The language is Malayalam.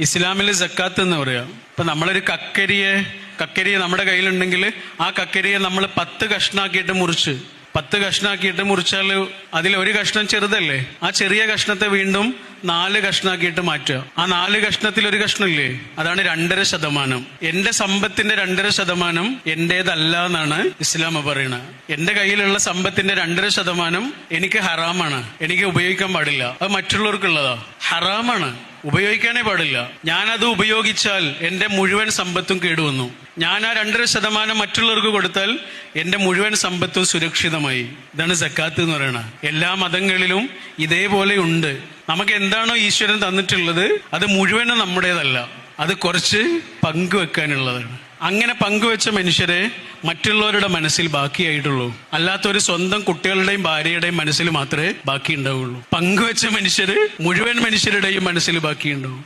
ഇസ്ലാമിൽ സക്കാത്ത് എന്ന് പറയാം. ഇപ്പൊ നമ്മളൊരു കക്കരിയെ നമ്മുടെ കയ്യിലുണ്ടെങ്കിൽ ആ കക്കരിയെ നമ്മൾ 10 കഷ്ണാക്കിയിട്ട് മുറിച്ച് 10 കഷ്ണാക്കിയിട്ട് മുറിച്ചാൽ അതിൽ ഒരു കഷ്ണം ചെറുതല്ലേ, ആ ചെറിയ കഷ്ണത്തെ വീണ്ടും 4 കഷ്ണാക്കിയിട്ട് മാറ്റുക. ആ 4 കഷ്ണത്തിൽ ഒരു കഷ്ണമില്ലേ, അതാണ് 2.5%. എന്റെ സമ്പത്തിന്റെ 2.5% എന്റേതല്ല എന്നാണ് ഇസ്ലാം പറയുന്നത്. എന്റെ കയ്യിലുള്ള സമ്പത്തിന്റെ 2.5% എനിക്ക് ഹറാമാണ്, എനിക്ക് ഉപയോഗിക്കാൻ പാടില്ല. അത് മറ്റുള്ളവർക്കുള്ളതാ, ഹറാമാണ്, ഉപയോഗിക്കാനേ പാടില്ല. ഞാനത് ഉപയോഗിച്ചാൽ എന്റെ മുഴുവൻ സമ്പത്തും കേടുവന്നു. ഞാൻ ആ 2.5% മറ്റുള്ളവർക്ക് കൊടുത്താൽ എന്റെ മുഴുവൻ സമ്പത്തും സുരക്ഷിതമായി. ഇതാണ് സക്കാത്ത് എന്ന് പറയുന്നത്. എല്ലാ മതങ്ങളിലും ഇതേപോലെ ഉണ്ട്. നമുക്ക് എന്താണോ ഈശ്വരൻ തന്നിട്ടുള്ളത് അത് മുഴുവനും നമ്മുടേതല്ല, അത് കുറച്ച് പങ്കുവെക്കാനുള്ളതാണ്. അങ്ങനെ പങ്കുവെച്ച മനുഷ്യരെ മറ്റുള്ളവരുടെ മനസ്സിൽ ബാക്കിയായിട്ടുള്ളൂ. അല്ലാത്തൊരു സ്വന്തം കുട്ടികളുടെയും ഭാര്യയുടെയും മനസ്സിൽ മാത്രമേ ബാക്കി ഉണ്ടാവുള്ളൂ. പങ്കുവെച്ച മനുഷ്യര് മുഴുവൻ മനുഷ്യരുടെയും മനസ്സിൽ ബാക്കിയുണ്ടാവും.